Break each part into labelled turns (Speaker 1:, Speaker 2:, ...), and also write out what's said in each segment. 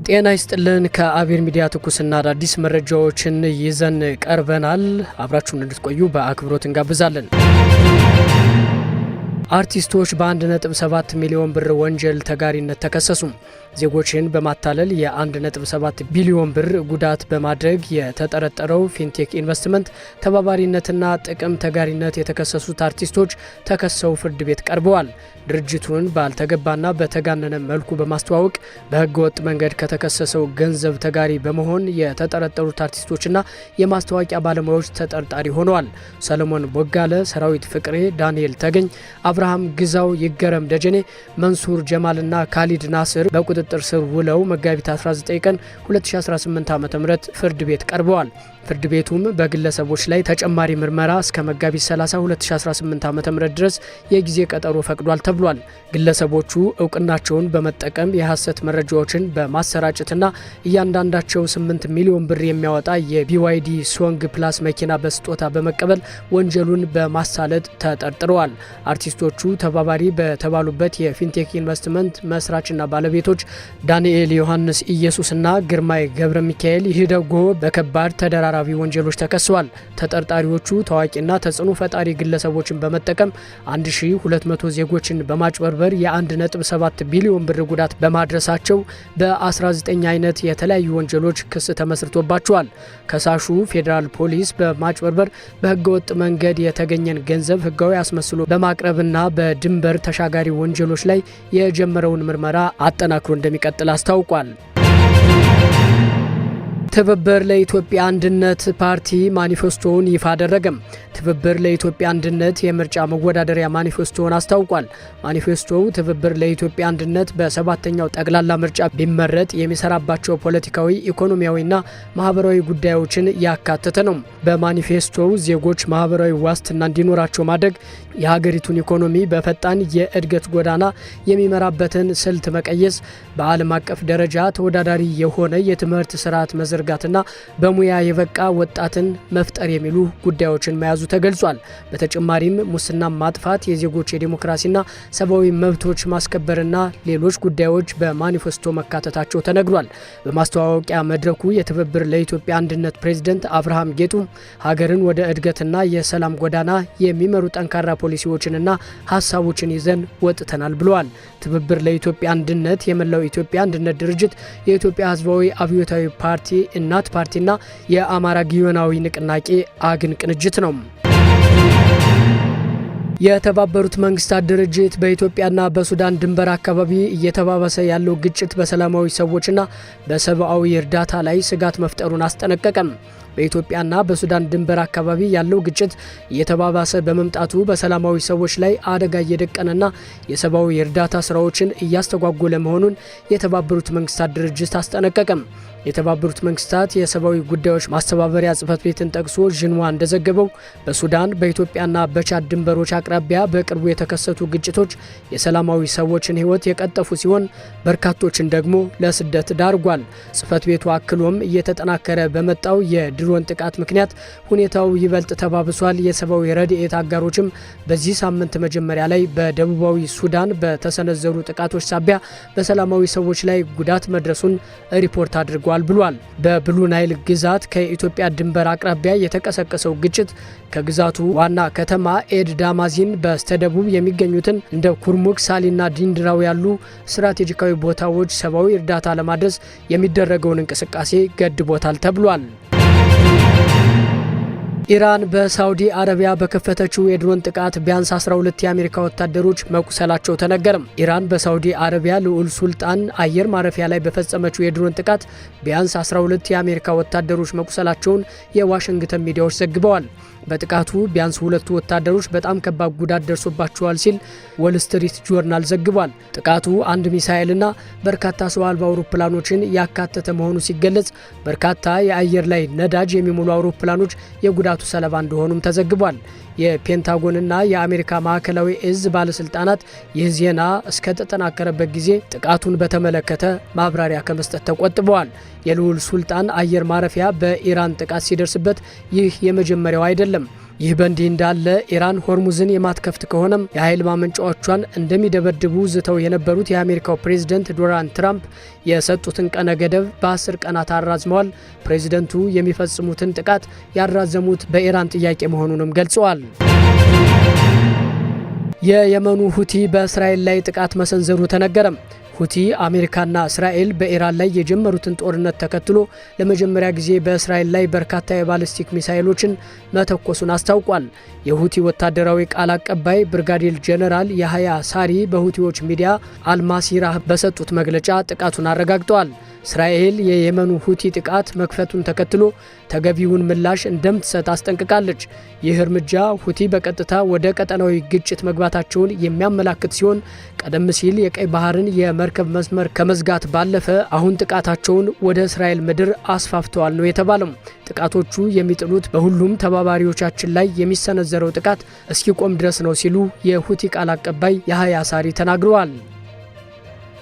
Speaker 1: ጤና ይስጥልን። ከአቤል ሚዲያ ትኩስና አዳዲስ መረጃዎችን ይዘን ቀርበናል። አብራችሁን እንድትቆዩ በአክብሮት እንጋብዛለን። አርቲስቶች በ1.7 ሚሊዮን ብር ወንጀል ተጋሪነት ተከሰሱ። ዜጎችን በማታለል የ1.7 ቢሊዮን ብር ጉዳት በማድረግ የተጠረጠረው ፊንቴክ ኢንቨስትመንት ተባባሪነትና ጥቅም ተጋሪነት የተከሰሱት አርቲስቶች ተከሰው ፍርድ ቤት ቀርበዋል። ድርጅቱን ባልተገባና በተጋነነ መልኩ በማስተዋወቅ በሕገ ወጥ መንገድ ከተከሰሰው ገንዘብ ተጋሪ በመሆን የተጠረጠሩት አርቲስቶችና የማስታወቂያ ባለሙያዎች ተጠርጣሪ ሆነዋል። ሰለሞን ቦጋለ፣ ሰራዊት ፍቅሬ፣ ዳንኤል ተገኝ፣ አብርሃም ግዛው፣ ይገረም ደጀኔ፣ መንሱር ጀማልና ካሊድ ናስር በቁጥጥር ስር ውለው መጋቢት 19 ቀን 2018 ዓ.ም ፍርድ ቤት ቀርበዋል። ፍርድ ቤቱም በግለሰቦች ላይ ተጨማሪ ምርመራ እስከ መጋቢት 30 2018 ዓ.ም ድረስ የጊዜ ቀጠሮ ፈቅዷል ተብሏል። ግለሰቦቹ እውቅናቸውን በመጠቀም የሐሰት መረጃዎችን በማሰራጨትና እያንዳንዳቸው 8 ሚሊዮን ብር የሚያወጣ የቢዋይዲ ሶንግ ፕላስ መኪና በስጦታ በመቀበል ወንጀሉን በማሳለጥ ተጠርጥረዋል። አርቲስቶቹ ተባባሪ በተባሉበት የፊንቴክ ኢንቨስትመንት መስራችና ባለቤቶች ዳንኤል ዮሐንስ ኢየሱስና ግርማይ ገብረ ሚካኤል ይህደጎ በከባድ ተደራራቢ ወንጀሎች ተከሰዋል። ተጠርጣሪዎቹ ታዋቂና ተጽዕኖ ፈጣሪ ግለሰቦችን በመጠቀም 1200 ዜጎችን በማጭበርበር የ1.7 ቢሊዮን ብር ጉዳት በማድረሳቸው በ19 አይነት የተለያዩ ወንጀሎች ክስ ተመስርቶባቸዋል። ከሳሹ ፌዴራል ፖሊስ በማጭበርበር በህገወጥ መንገድ የተገኘን ገንዘብ ህጋዊ አስመስሎ በማቅረብና በድንበር ተሻጋሪ ወንጀሎች ላይ የጀመረውን ምርመራ አጠናክሮ እንደሚቀጥል አስታውቋል። ትብብር ለኢትዮጵያ አንድነት ፓርቲ ማኒፌስቶውን ይፋ አደረገም። ትብብር ለኢትዮጵያ አንድነት የምርጫ መወዳደሪያ ማኒፌስቶውን አስታውቋል። ማኒፌስቶው ትብብር ለኢትዮጵያ አንድነት በሰባተኛው ጠቅላላ ምርጫ ቢመረጥ የሚሰራባቸው ፖለቲካዊ፣ ኢኮኖሚያዊና ማህበራዊ ጉዳዮችን ያካተተ ነው። በማኒፌስቶው ዜጎች ማህበራዊ ዋስትና እንዲኖራቸው ማድረግ፣ የሀገሪቱን ኢኮኖሚ በፈጣን የእድገት ጎዳና የሚመራበትን ስልት መቀየስ፣ በዓለም አቀፍ ደረጃ ተወዳዳሪ የሆነ የትምህርት ስርዓት መዘርጋትና በሙያ የበቃ ወጣትን መፍጠር የሚሉ ጉዳዮችን መያዙ ተገልጿል። በተጨማሪም ሙስና ማጥፋት፣ የዜጎች የዲሞክራሲና ሰብአዊ መብቶች ማስከበርና ሌሎች ጉዳዮች በማኒፌስቶ መካተታቸው ተነግሯል። በማስተዋወቂያ መድረኩ የትብብር ለኢትዮጵያ አንድነት ፕሬዝዳንት አብርሃም ጌጡ ሀገርን ወደ እድገትና የሰላም ጎዳና የሚመሩ ጠንካራ ፖሊሲዎችንና ሀሳቦችን ይዘን ወጥተናል ብለዋል። ትብብር ለኢትዮጵያ አንድነት የመላው ኢትዮጵያ አንድነት ድርጅት፣ የኢትዮጵያ ሕዝባዊ አብዮታዊ ፓርቲ፣ እናት ፓርቲና የአማራ ጊዮናዊ ንቅናቄ አግን ቅንጅት ነው። የተባበሩት መንግስታት ድርጅት በኢትዮጵያና በሱዳን ድንበር አካባቢ እየተባባሰ ያለው ግጭት በሰላማዊ ሰዎችና በሰብአዊ እርዳታ ላይ ስጋት መፍጠሩን አስጠነቀቀም። በኢትዮጵያና በሱዳን ድንበር አካባቢ ያለው ግጭት እየተባባሰ በመምጣቱ በሰላማዊ ሰዎች ላይ አደጋ እየደቀነና የሰብአዊ እርዳታ ስራዎችን እያስተጓጎለ መሆኑን የተባበሩት መንግስታት ድርጅት አስጠነቀቀም። የተባበሩት መንግስታት የሰብአዊ ጉዳዮች ማስተባበሪያ ጽህፈት ቤትን ጠቅሶ ዥንዋ እንደዘገበው በሱዳን በኢትዮጵያና በቻድ ድንበሮች አቅራቢያ በቅርቡ የተከሰቱ ግጭቶች የሰላማዊ ሰዎችን ሕይወት የቀጠፉ ሲሆን በርካቶችን ደግሞ ለስደት ዳርጓል። ጽህፈት ቤቱ አክሎም እየተጠናከረ በመጣው የድሮን ጥቃት ምክንያት ሁኔታው ይበልጥ ተባብሷል። የሰብአዊ ረድኤት አጋሮችም በዚህ ሳምንት መጀመሪያ ላይ በደቡባዊ ሱዳን በተሰነዘሩ ጥቃቶች ሳቢያ በሰላማዊ ሰዎች ላይ ጉዳት መድረሱን ሪፖርት አድርጓል ብሏል። በብሉ ናይል ግዛት ከኢትዮጵያ ድንበር አቅራቢያ የተቀሰቀሰው ግጭት ከግዛቱ ዋና ከተማ ኤድ ዳማዚን በስተደቡብ የሚገኙትን እንደ ኩርሙክ፣ ሳሊና ዲንድራው ያሉ ስትራቴጂካዊ ቦታዎች ሰብአዊ እርዳታ ለማድረስ የሚደረገውን እንቅስቃሴ ገድቦታል ተብሏል። ኢራን በሳውዲ አረቢያ በከፈተችው የድሮን ጥቃት ቢያንስ 12 የአሜሪካ ወታደሮች መቁሰላቸው ተነገረም። ኢራን በሳውዲ አረቢያ ልዑል ሱልጣን አየር ማረፊያ ላይ በፈጸመችው የድሮን ጥቃት ቢያንስ 12 የአሜሪካ ወታደሮች መቁሰላቸውን የዋሽንግተን ሚዲያዎች ዘግበዋል። በጥቃቱ ቢያንስ 2 ወታደሮች በጣም ከባድ ጉዳት ደርሶባቸዋል ሲል ዎል ስትሪት ጆርናል ዘግቧል። ጥቃቱ አንድ ሚሳኤልና በርካታ ሰው አልባ አውሮፕላኖችን ያካተተ መሆኑ ሲገለጽ በርካታ የአየር ላይ ነዳጅ የሚሞሉ አውሮፕላኖች የጉዳቱ ሰለባ እንደሆኑም ተዘግቧል። የፔንታጎንና የአሜሪካ ማዕከላዊ እዝ ባለስልጣናት ይህ ዜና እስከተጠናከረበት ጊዜ ጥቃቱን በተመለከተ ማብራሪያ ከመስጠት ተቆጥበዋል። የልዑል ሱልጣን አየር ማረፊያ በኢራን ጥቃት ሲደርስበት ይህ የመጀመሪያው አይደለም። ይህ በእንዲህ እንዳለ ኢራን ሆርሙዝን የማትከፍት ከሆነም የኃይል ማመንጫዎቿን እንደሚደበድቡ ዝተው የነበሩት የአሜሪካው ፕሬዝዳንት ዶናልድ ትራምፕ የሰጡትን ቀነ ገደብ በ10 ቀናት አራዝመዋል። ፕሬዝዳንቱ የሚፈጽሙትን ጥቃት ያራዘሙት በኢራን ጥያቄ መሆኑንም ገልጸዋል። የየመኑ ሁቲ በእስራኤል ላይ ጥቃት መሰንዘሩ ተነገረ። ሁቲ አሜሪካና እስራኤል በኢራን ላይ የጀመሩትን ጦርነት ተከትሎ ለመጀመሪያ ጊዜ በእስራኤል ላይ በርካታ የባሊስቲክ ሚሳኤሎችን መተኮሱን አስታውቋል። የሁቲ ወታደራዊ ቃል አቀባይ ብርጋዴር ጄኔራል ያህያ ሳሪ በሁቲዎች ሚዲያ አልማሲራህ በሰጡት መግለጫ ጥቃቱን አረጋግጠዋል። እስራኤል የየመኑ ሁቲ ጥቃት መክፈቱን ተከትሎ ተገቢውን ምላሽ እንደምትሰጥ አስጠንቅቃለች። ይህ እርምጃ ሁቲ በቀጥታ ወደ ቀጠናዊ ግጭት መግባታቸውን የሚያመላክት ሲሆን ቀደም ሲል የቀይ ባህርን የመርከብ መስመር ከመዝጋት ባለፈ አሁን ጥቃታቸውን ወደ እስራኤል ምድር አስፋፍተዋል ነው የተባለው። ጥቃቶቹ የሚጥሉት በሁሉም ተባባሪዎቻችን ላይ የሚሰነዘረው ጥቃት እስኪቆም ድረስ ነው ሲሉ የሁቲ ቃል አቀባይ ያህያ ሳሪ ተናግረዋል።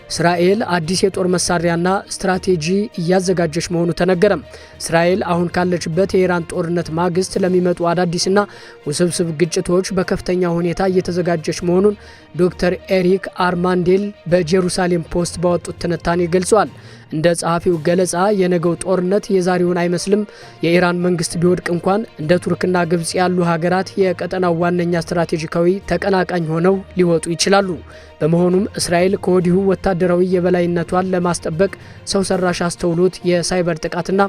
Speaker 1: እስራኤል አዲስ የጦር መሳሪያና ስትራቴጂ እያዘጋጀች መሆኑ ተነገረ። እስራኤል አሁን ካለችበት የኢራን ጦርነት ማግስት ለሚመጡ አዳዲስና ውስብስብ ግጭቶች በከፍተኛ ሁኔታ እየተዘጋጀች መሆኑን ዶክተር ኤሪክ አርማንዴል በጄሩሳሌም ፖስት ባወጡት ትንታኔ ገልጿል። እንደ ጸሐፊው ገለጻ የነገው ጦርነት የዛሬውን አይመስልም። የኢራን መንግስት ቢወድቅ እንኳን እንደ ቱርክና ግብጽ ያሉ ሀገራት የቀጠናው ዋነኛ ስትራቴጂካዊ ተቀናቃኝ ሆነው ሊወጡ ይችላሉ። በመሆኑም እስራኤል ከወዲሁ ወታደራዊ የበላይነቷን ለማስጠበቅ ሰው ሰራሽ አስተውሎት፣ የሳይበር ጥቃትና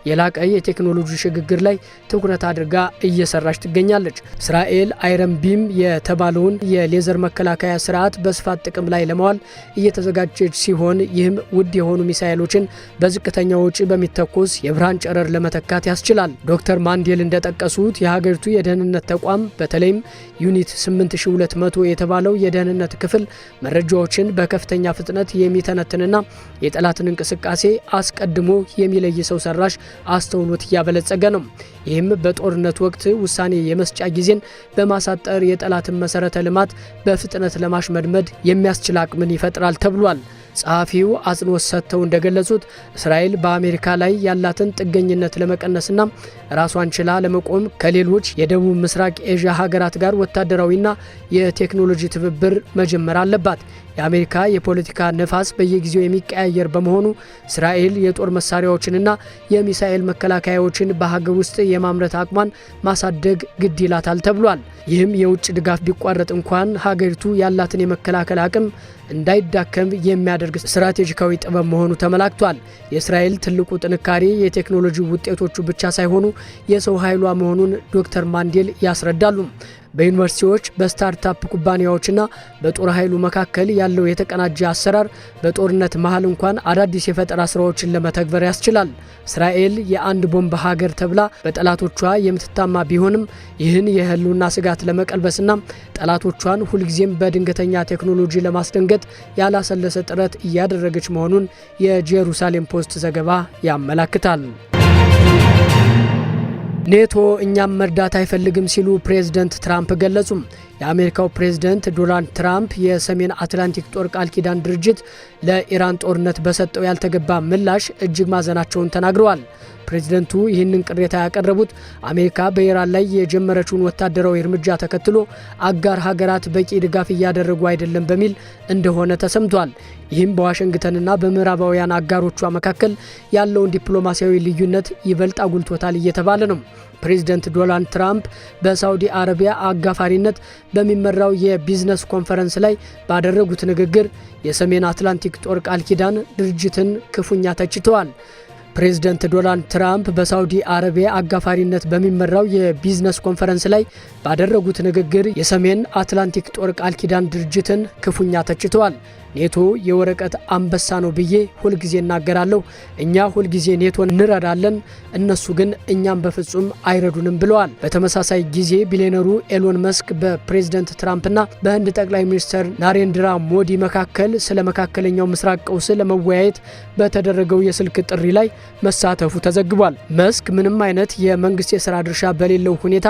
Speaker 1: የላቀ የቴክኖሎጂ ሽግግር ላይ ትኩረት አድርጋ እየሰራች ትገኛለች። እስራኤል አይረን ቢም የተባለውን የሌዘር መከላከያ ስርዓት በስፋት ጥቅም ላይ ለማዋል እየተዘጋጀች ሲሆን ይህም ውድ የሆኑ ሚሳኤሎችን በዝቅተኛ ወጪ በሚተኮስ የብርሃን ጨረር ለመተካት ያስችላል። ዶክተር ማንዴል እንደጠቀሱት የሀገሪቱ የደህንነት ተቋም በተለይም ዩኒት 8200 የተባለው የደህንነት ክፍል መረጃዎችን በከፍተኛ ፍጥነት የሚተነትንና የጠላትን እንቅስቃሴ አስቀድሞ የሚለይ ሰው ሰራሽ አስተውሎት እያበለጸገ ነው። ይህም በጦርነት ወቅት ውሳኔ የመስጫ ጊዜን በማሳጠር የጠላትን መሰረተ ልማት በፍጥነት ለማሽመድመድ የሚያስችል አቅምን ይፈጥራል ተብሏል። ጸሐፊው አጽንኦት ሰጥተው እንደገለጹት እስራኤል በአሜሪካ ላይ ያላትን ጥገኝነት ለመቀነስና ራሷን ችላ ለመቆም ከሌሎች የደቡብ ምስራቅ ኤዥያ ሀገራት ጋር ወታደራዊና የቴክኖሎጂ ትብብር መጀመር አለባት። የአሜሪካ የፖለቲካ ነፋስ በየጊዜው የሚቀያየር በመሆኑ እስራኤል የጦር መሳሪያዎችንና የሚሳኤል መከላከያዎችን በሀገር ውስጥ የማምረት አቅሟን ማሳደግ ግድ ይላታል ተብሏል። ይህም የውጭ ድጋፍ ቢቋረጥ እንኳን ሀገሪቱ ያላትን የመከላከል አቅም እንዳይዳከም የሚያደርግ ስትራቴጂካዊ ጥበብ መሆኑ ተመላክቷል። የእስራኤል ትልቁ ጥንካሬ የቴክኖሎጂ ውጤቶቹ ብቻ ሳይሆኑ የሰው ኃይሏ መሆኑን ዶክተር ማንዴል ያስረዳሉ። በዩኒቨርሲቲዎች በስታርታፕ ኩባንያዎችና በጦር ኃይሉ መካከል ያለው የተቀናጀ አሰራር በጦርነት መሃል እንኳን አዳዲስ የፈጠራ ስራዎችን ለመተግበር ያስችላል። እስራኤል የአንድ ቦምብ ሀገር ተብላ በጠላቶቿ የምትታማ ቢሆንም ይህን የህልውና ስጋት ለመቀልበስና ጠላቶቿን ሁልጊዜም በድንገተኛ ቴክኖሎጂ ለማስደንገጥ ያላሰለሰ ጥረት እያደረገች መሆኑን የጄሩሳሌም ፖስት ዘገባ ያመላክታል። ኔቶ እኛም መርዳት አይፈልግም ሲሉ ፕሬዝዳንት ትራምፕ ገለጹ። የአሜሪካው ፕሬዝዳንት ዶናልድ ትራምፕ የሰሜን አትላንቲክ ጦር ቃል ኪዳን ድርጅት ለኢራን ጦርነት በሰጠው ያልተገባ ምላሽ እጅግ ማዘናቸውን ተናግረዋል። ፕሬዝዳንቱ ይህንን ቅሬታ ያቀረቡት አሜሪካ በኢራን ላይ የጀመረችውን ወታደራዊ እርምጃ ተከትሎ አጋር ሀገራት በቂ ድጋፍ እያደረጉ አይደለም በሚል እንደሆነ ተሰምቷል። ይህም በዋሽንግተንና በምዕራባውያን አጋሮቿ መካከል ያለውን ዲፕሎማሲያዊ ልዩነት ይበልጥ አጉልቶታል እየተባለ ነው። ፕሬዝዳንት ዶናልድ ትራምፕ በሳውዲ አረቢያ አጋፋሪነት በሚመራው የቢዝነስ ኮንፈረንስ ላይ ባደረጉት ንግግር የሰሜን አትላንቲክ ጦር ቃል ኪዳን ድርጅትን ክፉኛ ተችተዋል። ፕሬዝዳንት ዶናልድ ትራምፕ በሳውዲ አረቢያ አጋፋሪነት በሚመራው የቢዝነስ ኮንፈረንስ ላይ ባደረጉት ንግግር የሰሜን አትላንቲክ ጦር ቃል ኪዳን ድርጅትን ክፉኛ ተችተዋል። ኔቶ የወረቀት አንበሳ ነው ብዬ ሁልጊዜ እናገራለሁ። እኛ ሁልጊዜ ኔቶን እንረዳለን፣ እነሱ ግን እኛም በፍጹም አይረዱንም ብለዋል። በተመሳሳይ ጊዜ ቢሊዮነሩ ኤሎን መስክ በፕሬዝዳንት ትራምፕና በህንድ ጠቅላይ ሚኒስትር ናሬንድራ ሞዲ መካከል ስለ መካከለኛው ምስራቅ ቀውስ ለመወያየት በተደረገው የስልክ ጥሪ ላይ መሳተፉ ተዘግቧል። መስክ ምንም አይነት የመንግስት የስራ ድርሻ በሌለው ሁኔታ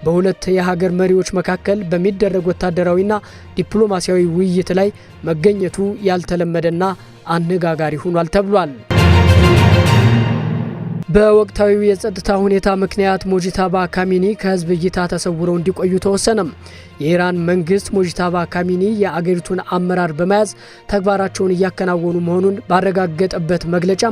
Speaker 1: በሁለት የሀገር መሪዎች መካከል በሚደረግ ወታደራዊና ዲፕሎማሲያዊ ውይይት ላይ መገኘቱ ያልተለመደና አነጋጋሪ ሆኗል ተብሏል። በወቅታዊ የጸጥታ ሁኔታ ምክንያት ሙጂታባ ካሚኒ ከህዝብ እይታ ተሰውረው እንዲቆዩ ተወሰነ። የኢራን መንግስት ሙጂታባ ካሚኒ የአገሪቱን አመራር በመያዝ ተግባራቸውን እያከናወኑ መሆኑን ባረጋገጠበት መግለጫ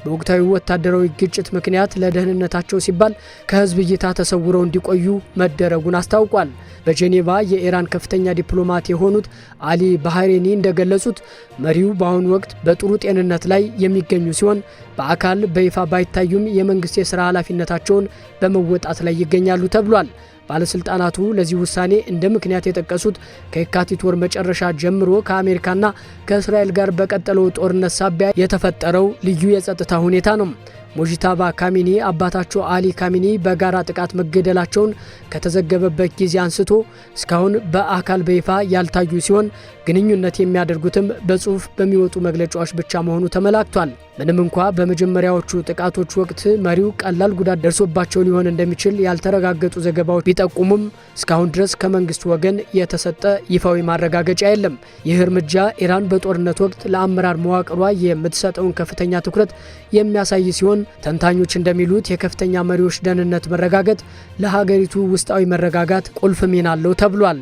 Speaker 1: በወቅታዊ ወታደራዊ ግጭት ምክንያት ለደህንነታቸው ሲባል ከህዝብ እይታ ተሰውረው እንዲቆዩ መደረጉን አስታውቋል። በጄኔቫ የኢራን ከፍተኛ ዲፕሎማት የሆኑት አሊ ባህሬኒ እንደገለጹት መሪው በአሁኑ ወቅት በጥሩ ጤንነት ላይ የሚገኙ ሲሆን በአካል በይፋ ባይታዩም የመንግስት የሥራ ኃላፊነታቸውን በመወጣት ላይ ይገኛሉ ተብሏል። ባለስልጣናቱ ለዚህ ውሳኔ እንደ ምክንያት የጠቀሱት ከየካቲት ወር መጨረሻ ጀምሮ ከአሜሪካና ከእስራኤል ጋር በቀጠለው ጦርነት ሳቢያ የተፈጠረው ልዩ የጸጥታ ሁኔታ ነው። ሙጂታባ ካሚኒ አባታቸው አሊ ካሚኒ በጋራ ጥቃት መገደላቸውን ከተዘገበበት ጊዜ አንስቶ እስካሁን በአካል በይፋ ያልታዩ ሲሆን ግንኙነት የሚያደርጉትም በጽሁፍ በሚወጡ መግለጫዎች ብቻ መሆኑ ተመላክቷል። ምንም እንኳ በመጀመሪያዎቹ ጥቃቶች ወቅት መሪው ቀላል ጉዳት ደርሶባቸው ሊሆን እንደሚችል ያልተረጋገጡ ዘገባዎች ቢጠቁሙም እስካሁን ድረስ ከመንግስት ወገን የተሰጠ ይፋዊ ማረጋገጫ የለም። ይህ እርምጃ ኢራን በጦርነት ወቅት ለአመራር መዋቅሯ የምትሰጠውን ከፍተኛ ትኩረት የሚያሳይ ሲሆን ተንታኞች እንደሚሉት የከፍተኛ መሪዎች ደህንነት መረጋገጥ ለሀገሪቱ ውስጣዊ መረጋጋት ቁልፍ ሚና አለው ተብሏል።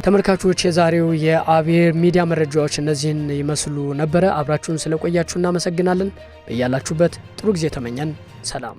Speaker 1: ተመልካቾች የዛሬው የአብሔር ሚዲያ መረጃዎች እነዚህን ይመስሉ ነበረ። አብራችሁን ስለቆያችሁ እናመሰግናለን። በያላችሁበት ጥሩ ጊዜ ተመኘን። ሰላም